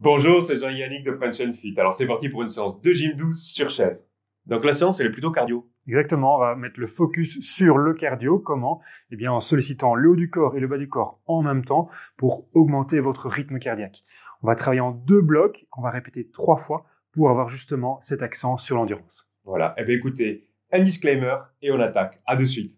Bonjour, c'est Jean-Yannick de French and Fit. Alors c'est parti pour une séance de gym douce sur chaise. Donc la séance, elle est plutôt cardio. Exactement, on va mettre le focus sur le cardio. Comment? Eh bien, en sollicitant le haut du corps et le bas du corps en même temps pour augmenter votre rythme cardiaque. On va travailler en 2 blocs qu'on va répéter 3 fois pour avoir justement cet accent sur l'endurance. Voilà, eh bien écoutez, un disclaimer et on attaque. À de suite.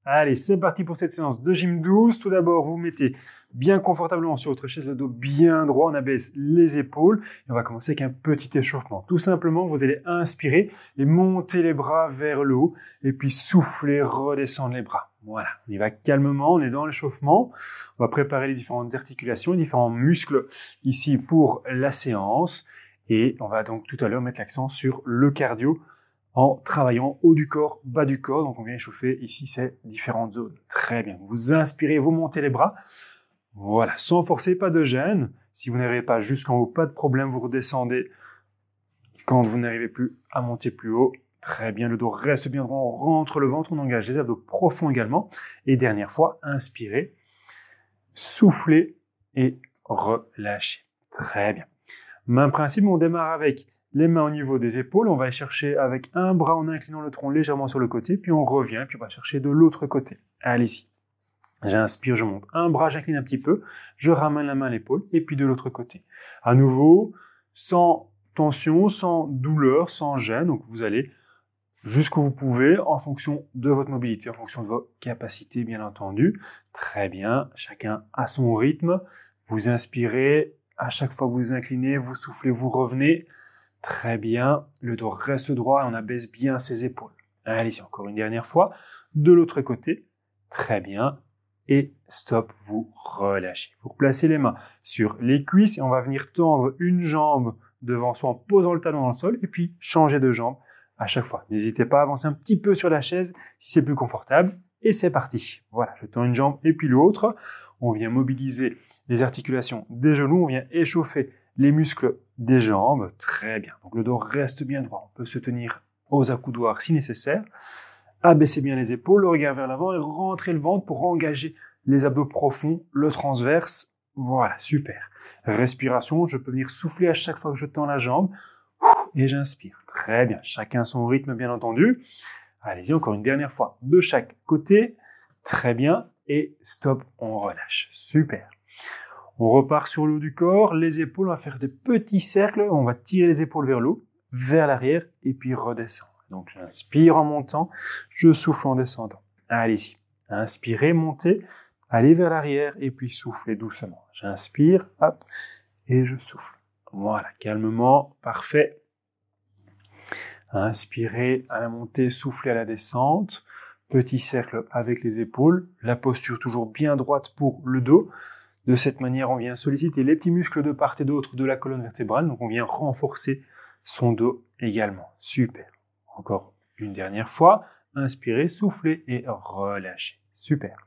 Allez, c'est parti pour cette séance de gym douce. Tout d'abord, vous mettez bien confortablement sur votre chaise, le dos bien droit, on abaisse les épaules et on va commencer avec un petit échauffement. Tout simplement, vous allez inspirer et monter les bras vers le haut et puis souffler, redescendre les bras. Voilà, on y va calmement, on est dans l'échauffement. On va préparer les différentes articulations, les différents muscles ici pour la séance et on va donc tout à l'heure mettre l'accent sur le cardio en travaillant haut du corps, bas du corps. Donc on vient échauffer ici ces différentes zones. Très bien. Vous inspirez, vous montez les bras. Voilà, sans forcer, pas de gêne. Si vous n'arrivez pas jusqu'en haut, pas de problème, vous redescendez quand vous n'arrivez plus à monter plus haut. Très bien, le dos reste bien droit, on rentre le ventre, on engage les abdos profonds également. Et dernière fois, inspirez, soufflez et relâchez. Très bien. Même principe, on démarre avec les mains au niveau des épaules, on va aller chercher avec un bras en inclinant le tronc légèrement sur le côté, puis on revient, puis on va chercher de l'autre côté. Allez-y. J'inspire, je monte un bras, j'incline un petit peu, je ramène la main à l'épaule, et puis de l'autre côté. À nouveau, sans tension, sans douleur, sans gêne, donc vous allez jusqu'où vous pouvez, en fonction de votre mobilité, en fonction de vos capacités, bien entendu. Très bien, chacun à son rythme. Vous inspirez, à chaque fois que vous inclinez, vous soufflez, vous revenez. Très bien, le dos reste droit et on abaisse bien ses épaules. Allez, encore une dernière fois. De l'autre côté, très bien. Et stop, vous relâchez. Vous replacez les mains sur les cuisses et on va venir tendre une jambe devant soi en posant le talon dans le sol et puis changer de jambe à chaque fois. N'hésitez pas à avancer un petit peu sur la chaise si c'est plus confortable. Et c'est parti. Voilà, je tends une jambe et puis l'autre. On vient mobiliser les articulations des genoux, on vient échauffer les muscles des jambes. Très bien. Donc le dos reste bien droit. On peut se tenir aux accoudoirs si nécessaire. Abaissez bien les épaules, le regard vers l'avant et rentrez le ventre pour engager les abdos profonds, le transverse. Voilà, super. Respiration, je peux venir souffler à chaque fois que je tends la jambe. Et j'inspire. Très bien. Chacun son rythme, bien entendu. Allez-y, encore une dernière fois. De chaque côté. Très bien. Et stop, on relâche. Super. On repart sur le haut du corps. Les épaules, on va faire des petits cercles. On va tirer les épaules vers le haut, vers l'arrière, et puis redescendre. Donc, j'inspire en montant. Je souffle en descendant. Allez-y. Inspirez, montez. Allez vers l'arrière, et puis soufflez doucement. J'inspire, hop, et je souffle. Voilà, calmement. Parfait. Inspirez à la montée, soufflez à la descente. Petit cercle avec les épaules. La posture toujours bien droite pour le dos. De cette manière, on vient solliciter les petits muscles de part et d'autre de la colonne vertébrale. Donc, on vient renforcer son dos également. Super. Encore une dernière fois. Inspirez, soufflez et relâchez. Super.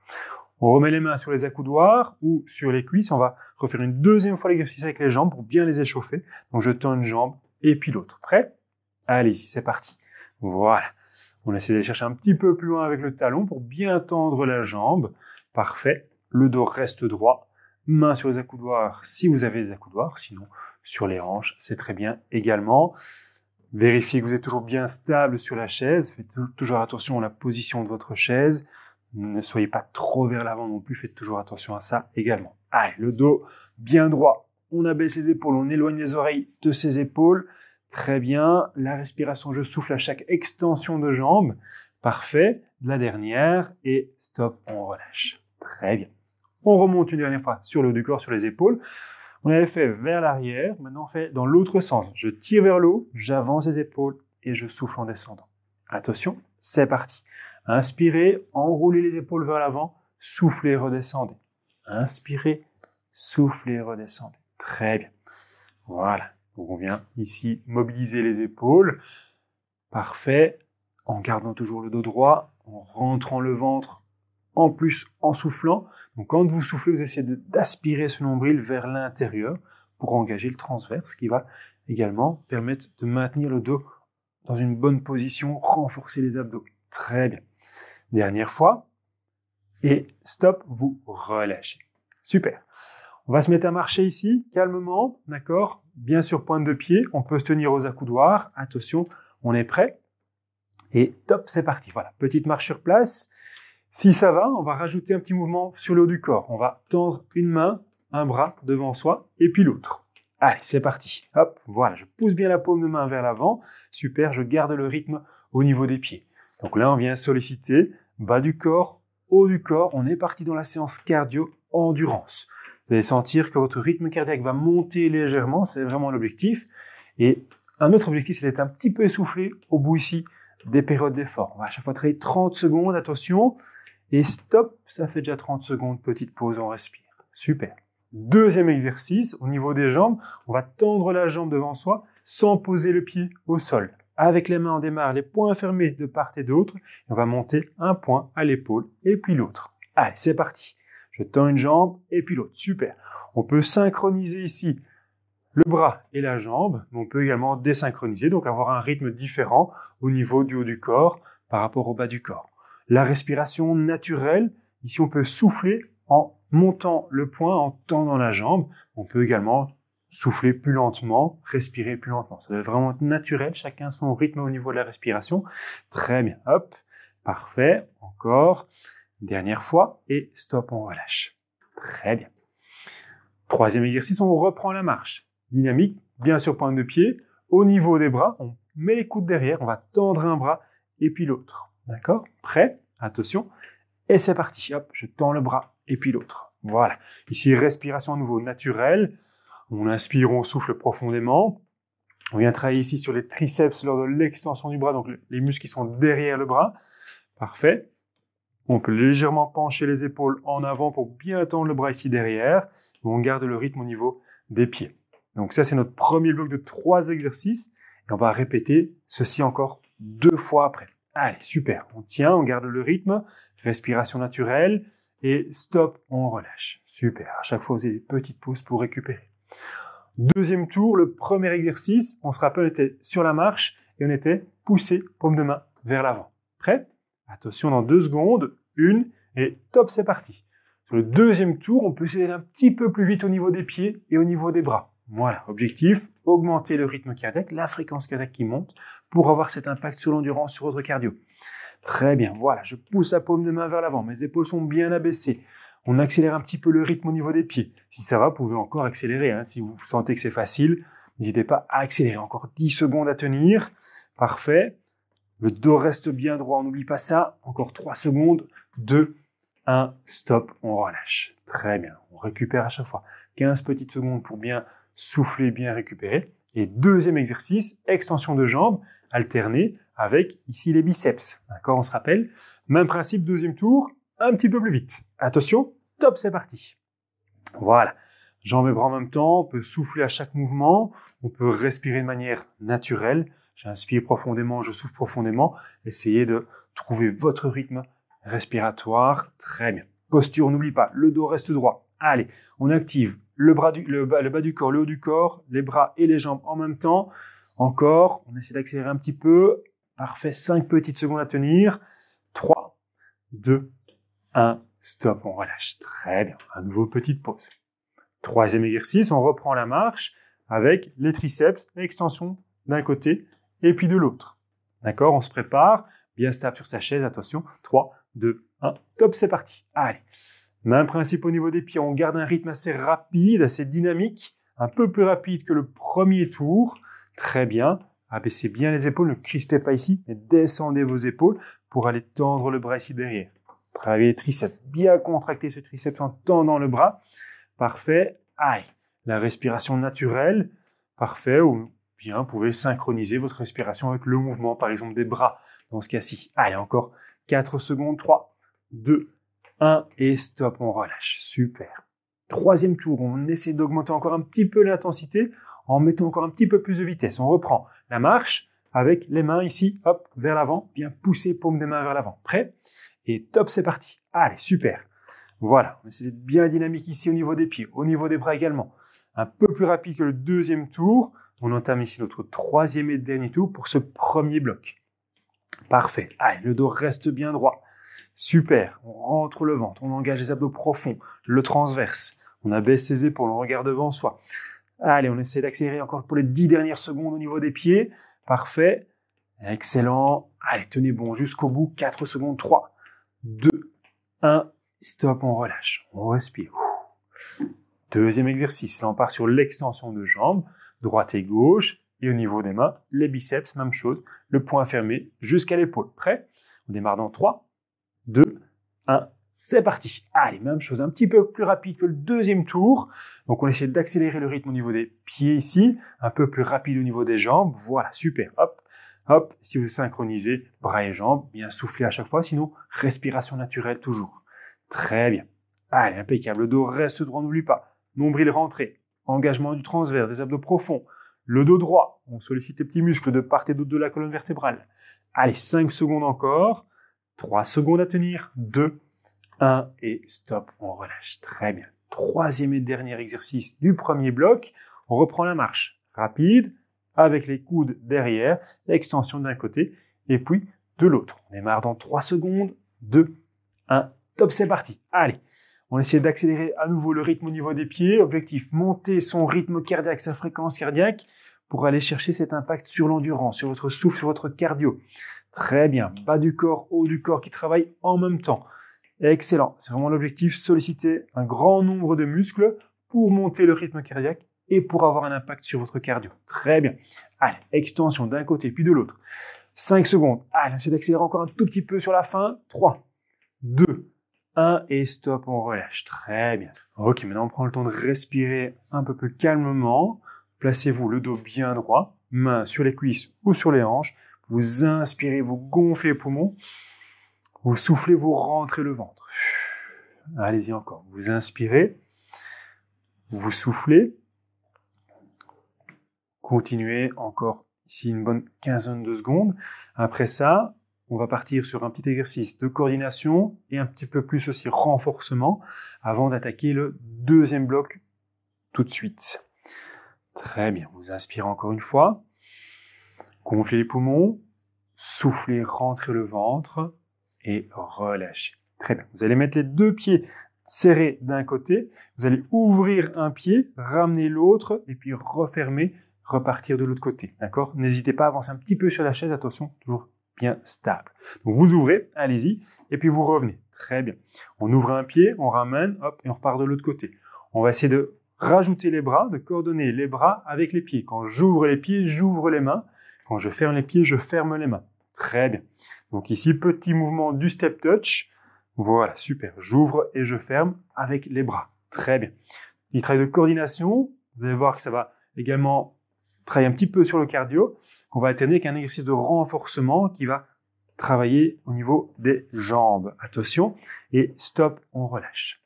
On remet les mains sur les accoudoirs ou sur les cuisses. On va refaire une deuxième fois l'exercice avec les jambes pour bien les échauffer. Donc, je tends une jambe et puis l'autre. Prêt? Allez-y, c'est parti. Voilà. On essaie d'aller chercher un petit peu plus loin avec le talon pour bien tendre la jambe. Parfait. Le dos reste droit. Main sur les accoudoirs si vous avez des accoudoirs. Sinon, sur les hanches, c'est très bien également. Vérifiez que vous êtes toujours bien stable sur la chaise. Faites toujours attention à la position de votre chaise. Ne soyez pas trop vers l'avant non plus. Faites toujours attention à ça également. Allez, le dos bien droit. On abaisse les épaules. On éloigne les oreilles de ses épaules. Très bien. La respiration, je souffle à chaque extension de jambe. Parfait. La dernière. Et stop, on relâche. Très bien. On remonte une dernière fois sur le haut du corps, sur les épaules. On avait fait vers l'arrière. Maintenant, on fait dans l'autre sens. Je tire vers le haut, j'avance les épaules et je souffle en descendant. Attention, c'est parti. Inspirez, enroulez les épaules vers l'avant. Soufflez, redescendez. Inspirez, soufflez, redescendez. Très bien. Voilà. Donc on vient ici mobiliser les épaules. Parfait. En gardant toujours le dos droit, en rentrant le ventre, en plus en soufflant. Donc quand vous soufflez, vous essayez d'aspirer ce nombril vers l'intérieur pour engager le transverse, qui va également permettre de maintenir le dos dans une bonne position, renforcez les abdos. Très bien. Dernière fois. Et stop, vous relâchez. Super. On va se mettre à marcher ici, calmement, d'accord? Bien sûr, pointe de pied, on peut se tenir aux accoudoirs. Attention, on est prêt. Et top, c'est parti. Voilà, petite marche sur place. Si ça va, on va rajouter un petit mouvement sur le haut du corps. On va tendre une main, un bras devant soi, et puis l'autre. Allez, c'est parti. Hop, voilà, je pousse bien la paume de main vers l'avant. Super, je garde le rythme au niveau des pieds. Donc là, on vient solliciter bas du corps, haut du corps. On est parti dans la séance cardio-endurance. Vous allez sentir que votre rythme cardiaque va monter légèrement, c'est vraiment l'objectif. Et un autre objectif, c'est d'être un petit peu essoufflé au bout ici des périodes d'effort. On va à chaque fois travailler 30 secondes, attention. Et stop, ça fait déjà 30 secondes, petite pause, on respire. Super. Deuxième exercice, au niveau des jambes, on va tendre la jambe devant soi sans poser le pied au sol. Avec les mains, on démarre les poings fermés de part et d'autre. On va monter un point à l'épaule et puis l'autre. Allez, c'est parti. Je tends une jambe et puis l'autre. Super. On peut synchroniser ici le bras et la jambe, mais on peut également désynchroniser, donc avoir un rythme différent au niveau du haut du corps par rapport au bas du corps. La respiration naturelle, ici on peut souffler en montant le poing, en tendant la jambe. On peut également souffler plus lentement, respirer plus lentement. Ça doit vraiment être naturel, chacun son rythme au niveau de la respiration. Très bien, hop, parfait, encore, dernière fois, et stop, on relâche. Très bien. Troisième exercice, on reprend la marche. Dynamique, bien sûr, pointe de pied. Au niveau des bras, on met les coudes derrière, on va tendre un bras et puis l'autre. D'accord? Prêt? Attention. Et c'est parti. Hop, je tends le bras et puis l'autre. Voilà. Ici, respiration à nouveau naturelle. On inspire, on souffle profondément. On vient travailler ici sur les triceps lors de l'extension du bras, donc les muscles qui sont derrière le bras. Parfait. On peut légèrement pencher les épaules en avant pour bien tendre le bras ici derrière. On garde le rythme au niveau des pieds. Donc ça, c'est notre premier bloc de 3 exercices. Et on va répéter ceci encore 2 fois après. Allez, super. On tient, on garde le rythme. Respiration naturelle. Et stop, on relâche. Super. À chaque fois, vous avez des petites pauses pour récupérer. Deuxième tour, le premier exercice. On se rappelle, on était sur la marche et on était poussé, paume de main vers l'avant. Prêt? Attention, dans 2 secondes. 1 et top, c'est parti. Sur le deuxième tour, on peut essayer d'aller un petit peu plus vite au niveau des pieds et au niveau des bras. Voilà, objectif, augmenter le rythme cardiaque, la fréquence cardiaque qui monte pour avoir cet impact sur l'endurance, sur votre cardio. Très bien, voilà, je pousse la paume de main vers l'avant, mes épaules sont bien abaissées. On accélère un petit peu le rythme au niveau des pieds. Si ça va, vous pouvez encore accélérer. Hein. Si vous sentez que c'est facile, n'hésitez pas à accélérer. Encore 10 secondes à tenir. Parfait. Le dos reste bien droit, on n'oublie pas ça. Encore 3 secondes. 2, 1, stop, on relâche. Très bien, on récupère à chaque fois. 15 petites secondes pour bien souffler, bien récupérer. Et deuxième exercice, extension de jambes, alternée avec ici les biceps. D'accord, on se rappelle. Même principe, deuxième tour, un petit peu plus vite. Attention, top, c'est parti. Voilà, jambes et bras en même temps, on peut souffler à chaque mouvement, on peut respirer de manière naturelle. J'inspire profondément, je souffle profondément. Essayez de trouver votre rythme respiratoire. Très bien. Posture, on n'oublie pas, le dos reste droit. Allez, on active le bas du corps, le haut du corps, les bras et les jambes en même temps. Encore, on essaie d'accélérer un petit peu. Parfait, 5 petites secondes à tenir. 3, 2, 1, stop, on relâche. Très bien, à nouveau petite pause. Troisième exercice, on reprend la marche avec les triceps, l'extension d'un côté et puis de l'autre. D'accord, on se prépare, bien stable sur sa chaise, attention. 3, 2, 1, top, c'est parti. Allez, même principe au niveau des pieds, on garde un rythme assez rapide, assez dynamique, un peu plus rapide que le premier tour. Très bien, abaissez bien les épaules, ne crispez pas ici, mais descendez vos épaules pour aller tendre le bras ici derrière. Travaillez les triceps, bien contracter ce triceps en tendant le bras. Parfait, aïe, la respiration naturelle, parfait, ou bien vous pouvez synchroniser votre respiration avec le mouvement, par exemple des bras, dans ce cas-ci. Allez, encore 4 secondes, 3, 2, 1, et stop, on relâche. Super. Troisième tour, on essaie d'augmenter encore un petit peu l'intensité en mettant encore un petit peu plus de vitesse. On reprend la marche avec les mains ici, hop, vers l'avant, bien pousser, paume des mains vers l'avant. Prêt? Et top, c'est parti. Allez, super. Voilà, on essaie d'être bien dynamique ici au niveau des pieds, au niveau des bras également. Un peu plus rapide que le deuxième tour. On entame ici notre troisième et dernier tour pour ce premier bloc. Parfait. Allez, le dos reste bien droit. Super. On rentre le ventre, on engage les abdos profonds, le transverse. On abaisse ses épaules, on regarde devant soi. Allez, on essaie d'accélérer encore pour les 10 dernières secondes au niveau des pieds. Parfait. Excellent. Allez, tenez bon jusqu'au bout. 4 secondes. 3, 2, 1. Stop, on relâche. On respire. Deuxième exercice. Là, on part sur l'extension de jambes, droite et gauche. Et au niveau des mains, les biceps, même chose. Le poing fermé jusqu'à l'épaule. Prêt? On démarre dans 3, 2, 1. C'est parti. Allez, même chose, un petit peu plus rapide que le deuxième tour. Donc, on essaie d'accélérer le rythme au niveau des pieds ici. Un peu plus rapide au niveau des jambes. Voilà, super. Hop, hop. Si vous synchronisez bras et jambes, bien souffler à chaque fois. Sinon, respiration naturelle toujours. Très bien. Allez, impeccable. Le dos reste droit, n'oublie pas. Nombril rentré. Engagement du transverse, des abdos profonds. Le dos droit. On sollicite les petits muscles de part et d'autre de la colonne vertébrale. Allez, 5 secondes encore. 3 secondes à tenir. 2, 1 et stop, on relâche. Très bien. Troisième et dernier exercice du premier bloc. On reprend la marche rapide avec les coudes derrière, extension d'un côté et puis de l'autre. On démarre dans 3 secondes. 2, 1, top, c'est parti. Allez, on essaie d'accélérer à nouveau le rythme au niveau des pieds. Objectif, monter son rythme cardiaque, sa fréquence cardiaque pour aller chercher cet impact sur l'endurance, sur votre souffle, sur votre cardio. Très bien. Bas du corps, haut du corps qui travaillent en même temps. Excellent. C'est vraiment l'objectif, solliciter un grand nombre de muscles pour monter le rythme cardiaque et pour avoir un impact sur votre cardio. Très bien. Allez, extension d'un côté puis de l'autre. 5 secondes. Allez, on essaie d'accélérer encore un tout petit peu sur la fin. 3, 2, 1 et stop, on relâche. Très bien. Ok, maintenant on prend le temps de respirer un peu plus calmement. Placez-vous le dos bien droit, mains sur les cuisses ou sur les hanches. Vous inspirez, vous gonflez les poumons. Vous soufflez, vous rentrez le ventre. Allez-y encore. Vous inspirez. Vous soufflez. Continuez encore ici une bonne quinzaine de secondes. Après ça, on va partir sur un petit exercice de coordination et un petit peu plus aussi renforcement avant d'attaquer le deuxième bloc tout de suite. Très bien. Vous inspirez encore une fois. Gonflez les poumons. Soufflez, rentrez le ventre. Et relâchez. Très bien. Vous allez mettre les deux pieds serrés d'un côté. Vous allez ouvrir un pied, ramener l'autre et puis refermer, repartir de l'autre côté. D'accord? N'hésitez pas à avancer un petit peu sur la chaise. Attention, toujours bien stable. Donc vous ouvrez, allez-y, et puis vous revenez. Très bien. On ouvre un pied, on ramène, hop, et on repart de l'autre côté. On va essayer de rajouter les bras, de coordonner les bras avec les pieds. Quand j'ouvre les pieds, j'ouvre les mains. Quand je ferme les pieds, je ferme les mains. Très bien. Donc ici, petit mouvement du step touch. Voilà, super. J'ouvre et je ferme avec les bras. Très bien. Il travaille de coordination. Vous allez voir que ça va également travailler un petit peu sur le cardio. On va alterner avec un exercice de renforcement qui va travailler au niveau des jambes. Attention. Et stop, on relâche.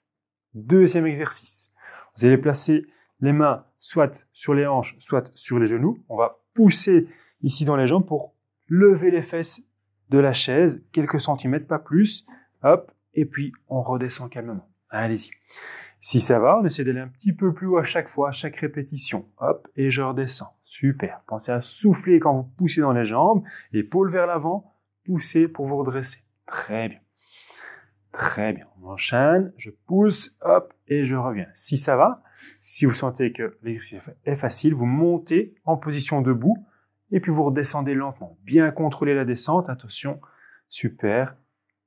Deuxième exercice. Vous allez placer les mains soit sur les hanches, soit sur les genoux. On va pousser ici dans les jambes pour lever les fesses de la chaise, quelques centimètres, pas plus. Hop, et puis on redescend calmement. Allez-y. Si ça va, on essaie d'aller un petit peu plus haut à chaque fois, à chaque répétition. Hop, et je redescends. Super. Pensez à souffler quand vous poussez dans les jambes. Épaules vers l'avant, poussez pour vous redresser. Très bien. Très bien. On enchaîne, je pousse, hop, et je reviens. Si ça va, si vous sentez que l'exercice est facile, vous montez en position debout. Et puis vous redescendez lentement. Bien contrôler la descente. Attention. Super.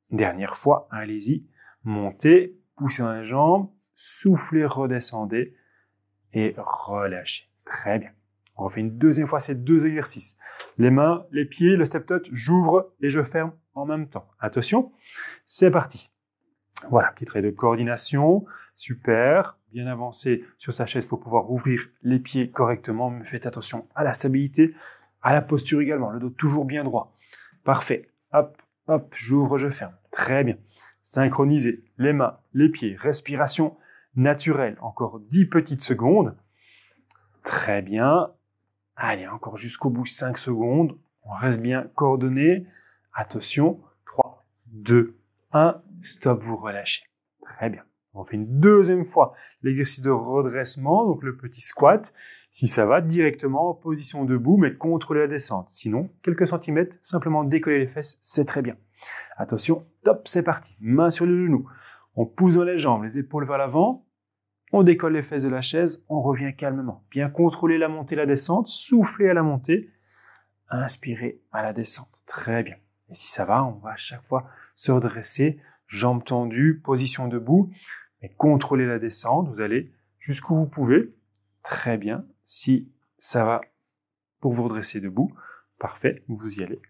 Dernière fois. Allez-y. Montez. Poussez dans les jambes. Soufflez. Redescendez. Et relâchez. Très bien. On refait une deuxième fois ces deux exercices. Les mains, les pieds, le step touch. J'ouvre et je ferme en même temps. Attention. C'est parti. Voilà. Petit trait de coordination. Super. Bien avancé sur sa chaise pour pouvoir ouvrir les pieds correctement. Mais faites attention à la stabilité. À la posture également, le dos toujours bien droit. Parfait. Hop, hop, j'ouvre, je ferme. Très bien. Synchronisez les mains, les pieds, respiration naturelle. Encore 10 petites secondes. Très bien. Allez, encore jusqu'au bout, 5 secondes. On reste bien coordonné. Attention. 3, 2, 1. Stop, vous relâchez. Très bien. On fait une deuxième fois l'exercice de redressement, donc le petit squat. Si ça va, directement en position debout, mais contrôler la descente. Sinon, quelques centimètres, simplement décoller les fesses, c'est très bien. Attention, top, c'est parti. Main sur le genou. On pousse dans les jambes, les épaules vers l'avant. On décolle les fesses de la chaise, on revient calmement. Bien contrôler la montée et la descente, souffler à la montée, inspirer à la descente. Très bien. Et si ça va, on va à chaque fois se redresser, jambes tendues, position debout. Mais contrôlez la descente, vous allez jusqu'où vous pouvez. Très bien. Si ça va pour vous redresser debout, parfait, vous y allez.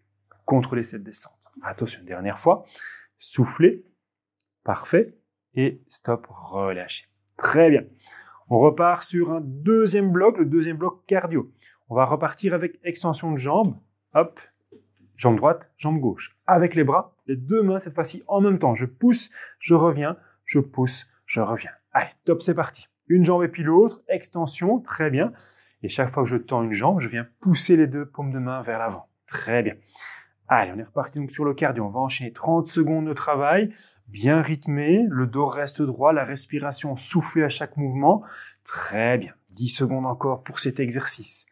Contrôlez cette descente. Attention, dernière fois. Soufflez. Parfait. Et stop, relâchez. Très bien. On repart sur un deuxième bloc, le deuxième bloc cardio. On va repartir avec extension de jambes. Hop, jambe droite, jambe gauche. Avec les bras, les deux mains cette fois-ci en même temps. Je pousse, je reviens, je pousse, je reviens. Allez, top, c'est parti. Une jambe et puis l'autre, extension, très bien. Et chaque fois que je tends une jambe, je viens pousser les deux paumes de main vers l'avant. Très bien. Allez, on est reparti donc sur le cardio. On va enchaîner 30 secondes de travail. Bien rythmé, le dos reste droit, la respiration soufflée à chaque mouvement. Très bien. 10 secondes encore pour cet exercice.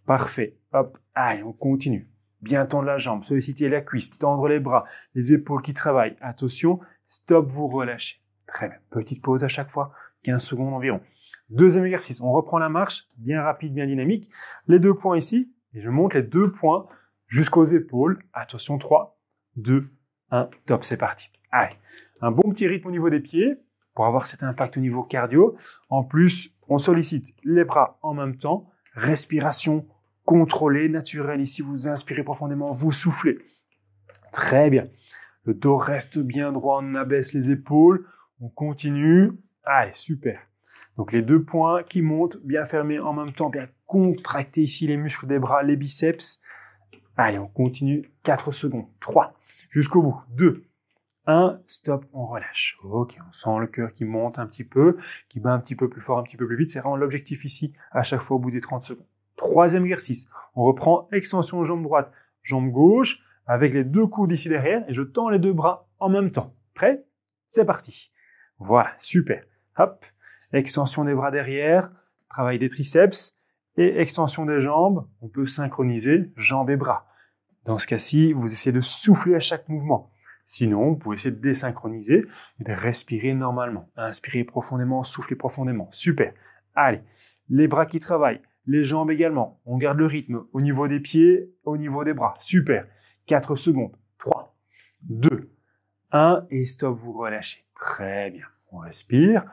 Parfait. Hop, allez, on continue. Bien tendre la jambe, solliciter la cuisse, tendre les bras, les épaules qui travaillent. Attention, stop, vous relâchez. Très bien. Petite pause à chaque fois, 15 secondes environ. Deuxième exercice, on reprend la marche, bien rapide, bien dynamique. Les 2 points ici, et je monte les 2 points jusqu'aux épaules. Attention, 3, 2, 1, top, c'est parti. Allez, un bon petit rythme au niveau des pieds pour avoir cet impact au niveau cardio. En plus, on sollicite les bras en même temps. Respiration contrôlée, naturelle. Ici, vous inspirez profondément, vous soufflez. Très bien. Le dos reste bien droit, on abaisse les épaules. On continue. Allez, super. Donc les 2 points qui montent, bien fermés en même temps, bien contracter ici les muscles des bras, les biceps. Allez, on continue. 4 secondes. 3. Jusqu'au bout. 2. 1, stop, on relâche. Ok, on sent le cœur qui monte un petit peu, qui bat un petit peu plus fort, un petit peu plus vite. C'est vraiment l'objectif ici, à chaque fois au bout des 30 secondes. Troisième exercice, on reprend extension jambe droite, jambe gauche, avec les 2 coudes ici derrière, et je tends les 2 bras en même temps. Prêt? C'est parti. Voilà, super. Hop, extension des bras derrière, travail des triceps, et extension des jambes. On peut synchroniser jambes et bras. Dans ce cas-ci, vous essayez de souffler à chaque mouvement. Sinon, vous pouvez essayer de désynchroniser et de respirer normalement. Inspirez profondément, soufflez profondément. Super. Allez, les bras qui travaillent, les jambes également. On garde le rythme au niveau des pieds, au niveau des bras. Super. 4 secondes. 3, 2, 1 et stop, vous relâchez. Très bien. On respire.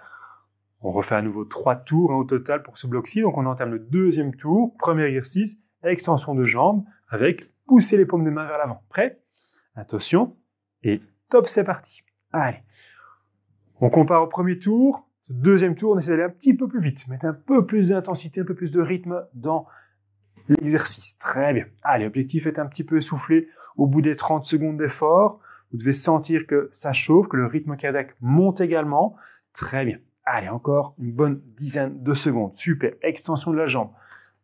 On refait à nouveau 3 tours au total pour ce bloc-ci. Donc on entame le deuxième tour. Premier exercice, extension de jambes avec pousser les paumes de main vers l'avant. Prêt? Attention. Et top, c'est parti. Allez, on compare au premier tour. Ce deuxième tour, on essaie d'aller un petit peu plus vite, mettre un peu plus d'intensité, un peu plus de rythme dans l'exercice. Très bien. Allez, l'objectif est un petit peu essoufflé au bout des 30 secondes d'effort. Vous devez sentir que ça chauffe, que le rythme cardiaque monte également. Très bien. Allez, encore une bonne dizaine de secondes. Super. Extension de la jambe.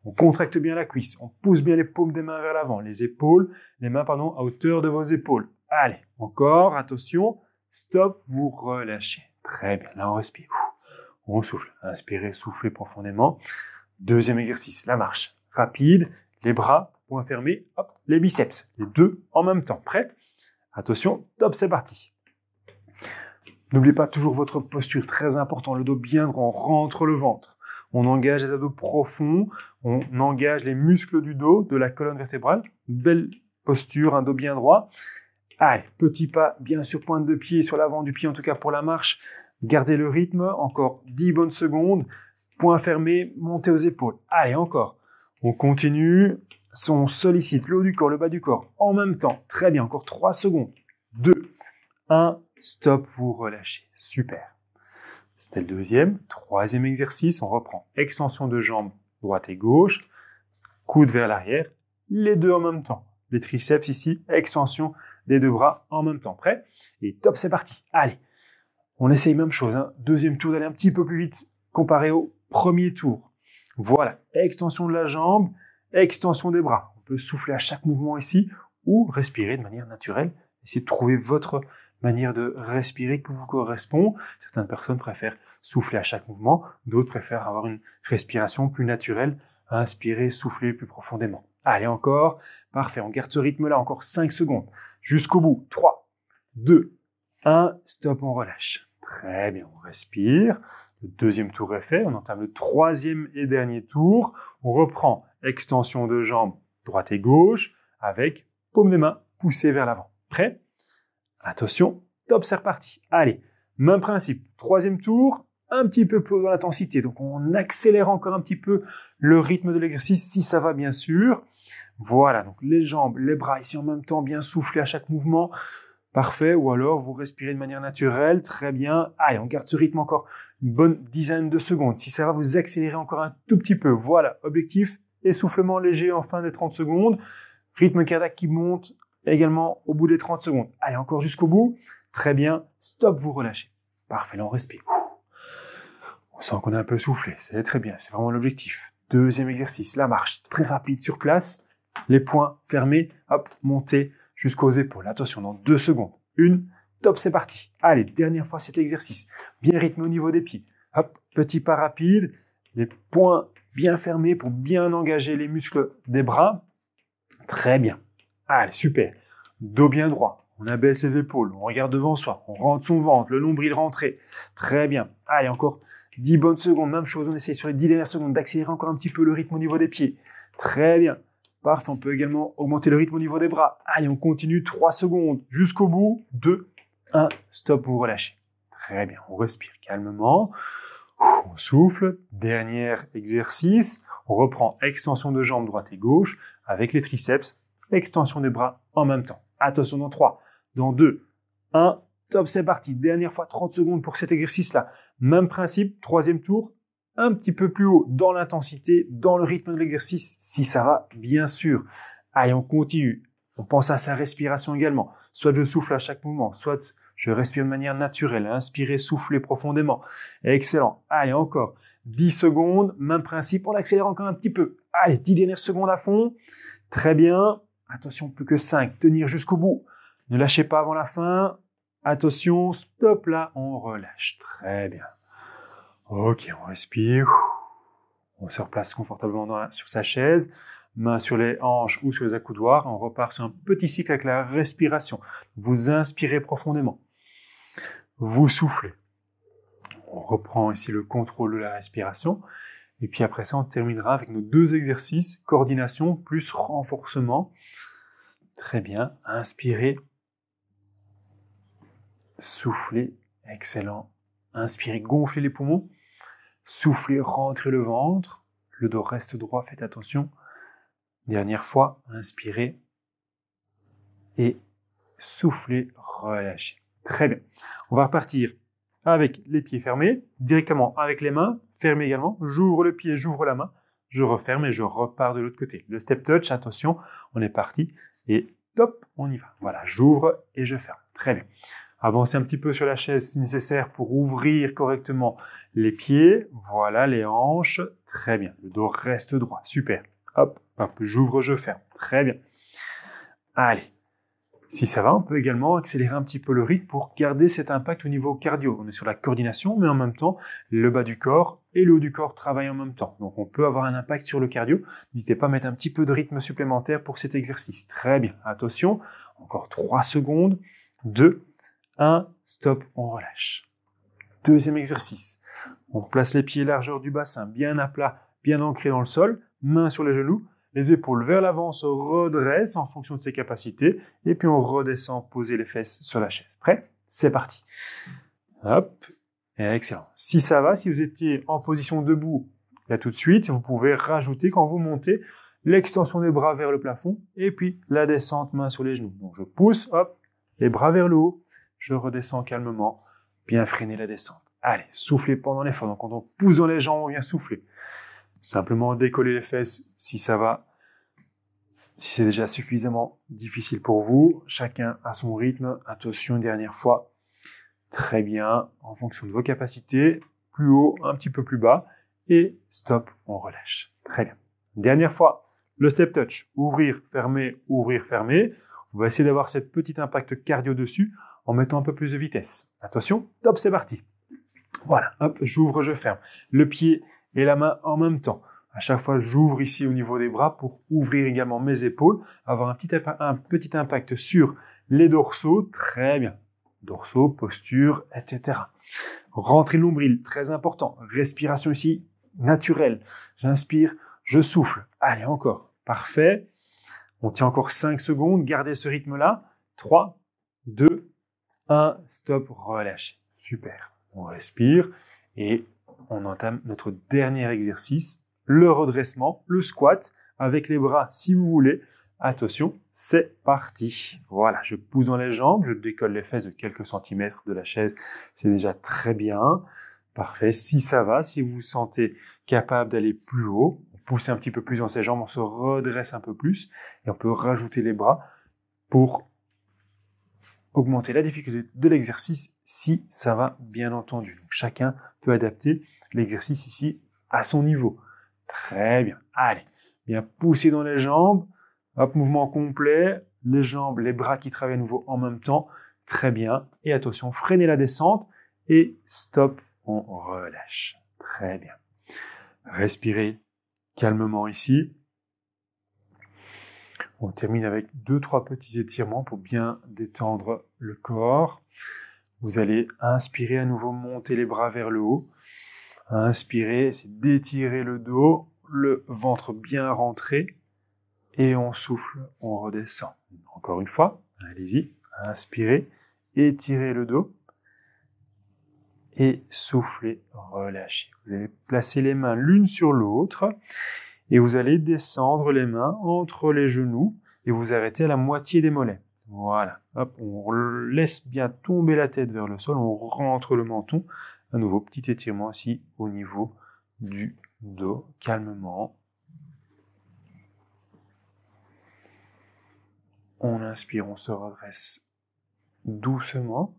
On contracte bien la cuisse. On pousse bien les paumes des mains vers l'avant. Les mains, à hauteur de vos épaules. Allez, encore, attention, stop, vous relâchez. Très bien, là on respire. On souffle, inspirez, soufflez profondément. Deuxième exercice, la marche. Rapide, les bras, poings fermés, hop, les biceps. Les 2 en même temps. Prêt? Attention, top, c'est parti. N'oubliez pas toujours votre posture, très important. Le dos bien droit, on rentre le ventre. On engage les abdos profonds, on engage les muscles du dos, de la colonne vertébrale. Belle posture, un dos bien droit. Allez, petit pas, bien sûr, pointe de pied sur l'avant du pied, en tout cas pour la marche. Gardez le rythme, encore 10 bonnes secondes. Poings fermés, montez aux épaules. Allez, encore. On continue, on sollicite le haut du corps, le bas du corps, en même temps. Très bien, encore 3 secondes. 2, 1, stop, vous relâchez. Super. C'était le deuxième. Troisième exercice, on reprend. Extension de jambes droite et gauche, coude vers l'arrière, les 2 en même temps. Les triceps ici, extension des 2 bras en même temps. Prêt? Et top, c'est parti. Allez, on essaye même chose. Deuxième tour d'aller un petit peu plus vite comparé au premier tour. Voilà, extension de la jambe, extension des bras. On peut souffler à chaque mouvement ici ou respirer de manière naturelle. Essayez de trouver votre manière de respirer qui vous correspond. Certaines personnes préfèrent souffler à chaque mouvement, d'autres préfèrent avoir une respiration plus naturelle, inspirer, souffler plus profondément. Allez, encore. Parfait, on garde ce rythme-là encore 5 secondes. Jusqu'au bout. 3, 2, 1. Stop, on relâche. Très bien, on respire. Le deuxième tour est fait. On entame le troisième et dernier tour. On reprend extension de jambes droite et gauche avec paume des mains poussée vers l'avant. Prêt? Attention, top, c'est reparti. Allez, même principe. Troisième tour, un petit peu plus dans l'intensité. Donc, on accélère encore un petit peu le rythme de l'exercice si ça va, bien sûr. Voilà, donc les jambes, les bras ici en même temps, bien souffler à chaque mouvement. Parfait, ou alors vous respirez de manière naturelle, très bien. Allez, on garde ce rythme encore une bonne dizaine de secondes. Si ça va, vous accélérez encore un tout petit peu. Voilà, objectif, essoufflement léger en fin des 30 secondes. Rythme cardiaque qui monte également au bout des 30 secondes. Allez, encore jusqu'au bout. Très bien, stop, vous relâchez. Parfait, là on respire. On sent qu'on est un peu soufflé, c'est très bien, c'est vraiment l'objectif. Deuxième exercice, la marche très rapide sur place. Les poings fermés, hop, montez jusqu'aux épaules. Attention, dans 2 secondes. 1, top, c'est parti. Allez, dernière fois cet exercice. Bien rythmé au niveau des pieds. Hop, petit pas rapide. Les poings bien fermés pour bien engager les muscles des bras. Très bien. Allez, super. Dos bien droit. On abaisse les épaules. On regarde devant soi. On rentre son ventre. Le nombril rentré. Très bien. Allez, encore 10 bonnes secondes. Même chose, on essaie sur les 10 dernières secondes d'accélérer encore un petit peu le rythme au niveau des pieds. Très bien. Parfait, on peut également augmenter le rythme au niveau des bras. Allez, on continue 3 secondes jusqu'au bout. 2, 1, stop, vous relâchez. Très bien, on respire calmement. On souffle. Dernier exercice. On reprend extension de jambes droite et gauche avec les triceps. Extension des bras en même temps. Attention, dans 3, dans 2, 1, top, c'est parti. Dernière fois, 30 secondes pour cet exercice-là. Même principe, troisième tour. Un petit peu plus haut dans l'intensité, dans le rythme de l'exercice, si ça va, bien sûr. Allez, on continue. On pense à sa respiration également. Soit je souffle à chaque mouvement, soit je respire de manière naturelle. Inspirez, soufflez profondément. Excellent. Allez, encore 10 secondes. Même principe, on accélère encore un petit peu. Allez, 10 dernières secondes à fond. Très bien. Attention, plus que 5. Tenir jusqu'au bout. Ne lâchez pas avant la fin. Attention, stop là, on relâche. Très bien. Ok, on respire. On se replace confortablement sur sa chaise, mains sur les hanches ou sur les accoudoirs. On repart sur un petit cycle avec la respiration. Vous inspirez profondément. Vous soufflez. On reprend ici le contrôle de la respiration. Et puis après ça, on terminera avec nos 2 exercices, coordination plus renforcement. Très bien. Inspirez. Soufflez. Excellent. Inspirez, gonflez les poumons. Soufflez, rentrez le ventre. Le dos reste droit, faites attention. Dernière fois, inspirez. Et soufflez, relâchez. Très bien. On va repartir avec les pieds fermés, directement avec les mains, fermées également. J'ouvre le pied, j'ouvre la main, je referme et je repars de l'autre côté. Le step touch, attention, on est parti. Et top, on y va. Voilà, j'ouvre et je ferme. Très bien. Avancez un petit peu sur la chaise si nécessaire pour ouvrir correctement les pieds. Voilà, les hanches. Très bien. Le dos reste droit. Super. Hop, hop, j'ouvre, je ferme. Très bien. Allez. Si ça va, on peut également accélérer un petit peu le rythme pour garder cet impact au niveau cardio. On est sur la coordination, mais en même temps, le bas du corps et le haut du corps travaillent en même temps. Donc, on peut avoir un impact sur le cardio. N'hésitez pas à mettre un petit peu de rythme supplémentaire pour cet exercice. Très bien. Attention. Encore 3 secondes. 2, 1, stop, on relâche. Deuxième exercice. On place les pieds largeur du bassin, bien à plat, bien ancrés dans le sol, mains sur les genoux, les épaules vers l'avant, on se redresse en fonction de ses capacités, et puis on redescend, poser les fesses sur la chaise. Prêt? C'est parti. Hop, excellent. Si ça va, si vous étiez en position debout, là tout de suite, vous pouvez rajouter quand vous montez l'extension des bras vers le plafond, et puis la descente, main sur les genoux. Donc je pousse, hop, les bras vers le haut, je redescends calmement, bien freiner la descente. Allez, soufflez pendant l'effort. Donc quand on pousse dans les jambes, on vient souffler. Simplement décoller les fesses si ça va. Si c'est déjà suffisamment difficile pour vous, chacun à son rythme. Attention, une dernière fois. Très bien, en fonction de vos capacités. Plus haut, un petit peu plus bas. Et stop, on relâche. Très bien. Dernière fois, le step touch. Ouvrir, fermer, ouvrir, fermer. On va essayer d'avoir cet petit impact cardio dessus en mettant un peu plus de vitesse. Attention, top, c'est parti. Voilà, hop, j'ouvre, je ferme. Le pied et la main en même temps. À chaque fois, j'ouvre ici au niveau des bras pour ouvrir également mes épaules, avoir un petit impact sur les dorsaux. Très bien. Dorsaux, posture, etc. Rentrer le nombril, très important. Respiration ici, naturelle. J'inspire, je souffle. Allez, encore. Parfait. On tient encore 5 secondes. Gardez ce rythme-là. 3, 2, 1. Stop, relâchez. Super. On respire et on entame notre dernier exercice. Le redressement, le squat avec les bras si vous voulez. Attention, c'est parti. Voilà, je pousse dans les jambes, je décolle les fesses de quelques centimètres de la chaise. C'est déjà très bien. Parfait. Si ça va, si vous vous sentez capable d'aller plus haut, on pousse un petit peu plus dans ses jambes, on se redresse un peu plus et on peut rajouter les bras pour augmenter la difficulté de l'exercice si ça va, bien entendu. Donc, chacun peut adapter l'exercice ici à son niveau. Très bien. Allez, bien pousser dans les jambes. Hop, mouvement complet. Les jambes, les bras qui travaillent à nouveau en même temps. Très bien. Et attention, freinez la descente. Et stop, on relâche. Très bien. Respirez calmement ici. On termine avec 2-3 petits étirements pour bien détendre le corps. Vous allez inspirer à nouveau, monter les bras vers le haut. Inspirez, c'est d'étirer le dos, le ventre bien rentré. Et on souffle, on redescend. Encore une fois, allez-y. Inspirez, étirez le dos. Et soufflez, relâchez. Vous allez placer les mains l'une sur l'autre. Et vous allez descendre les mains entre les genoux et vous arrêtez à la moitié des mollets. Voilà. Hop, on laisse bien tomber la tête vers le sol, on rentre le menton. À nouveau, petit étirement ici au niveau du dos, calmement. On inspire, on se redresse doucement.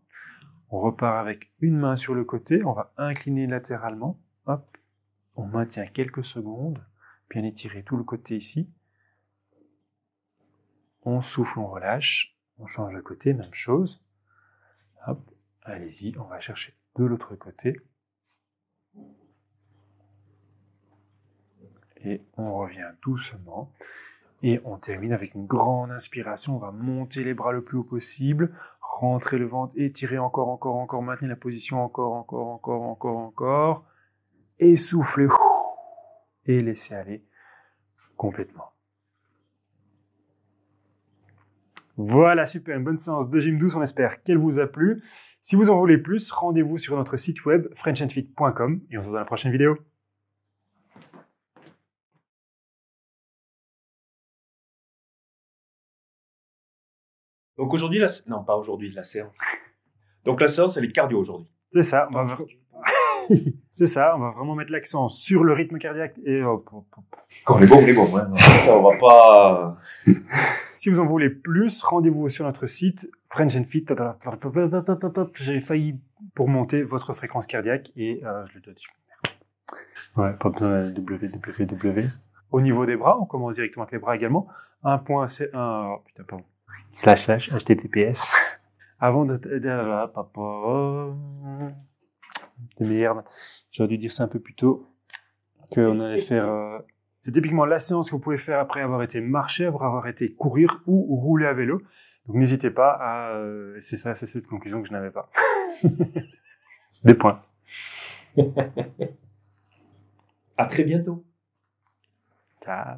On repart avec une main sur le côté, on va incliner latéralement. Hop, on maintient quelques secondes. Bien étirer tout le côté ici. On souffle, on relâche. On change de côté, même chose. Hop, allez-y, on va chercher de l'autre côté. Et on revient doucement. Et on termine avec une grande inspiration. On va monter les bras le plus haut possible. Rentrer le ventre, étirer encore. Maintenir la position encore. Et souffler. Et laisser aller complètement. Voilà, super, une bonne séance de gym douce, on espère qu'elle vous a plu. Si vous en voulez plus, rendez-vous sur notre site web frenchandfit.com et on se voit dans la prochaine vidéo. Donc aujourd'hui, non pas aujourd'hui, la séance. Donc la séance, elle est cardio aujourd'hui. C'est ça, c'est ça, on va vraiment mettre l'accent sur le rythme cardiaque et... Quand on est bon. Hein. Ça, on va pas... Si vous en voulez plus, rendez-vous sur notre site French and Fit. J'ai failli pour monter votre fréquence cardiaque et je le dois dire. Ouais, pas besoin de www. Au niveau des bras, on commence directement avec les bras également. Un point, c'est un... Oh, putain, pardon. / https. Avant de merde. J'aurais dû dire ça un peu plus tôt. Qu'on allait faire... C'est typiquement la séance que vous pouvez faire après avoir été marcher, après avoir été courir ou rouler à vélo. Donc n'hésitez pas à... c'est cette conclusion que je n'avais pas. Des points. À très bientôt. Ciao.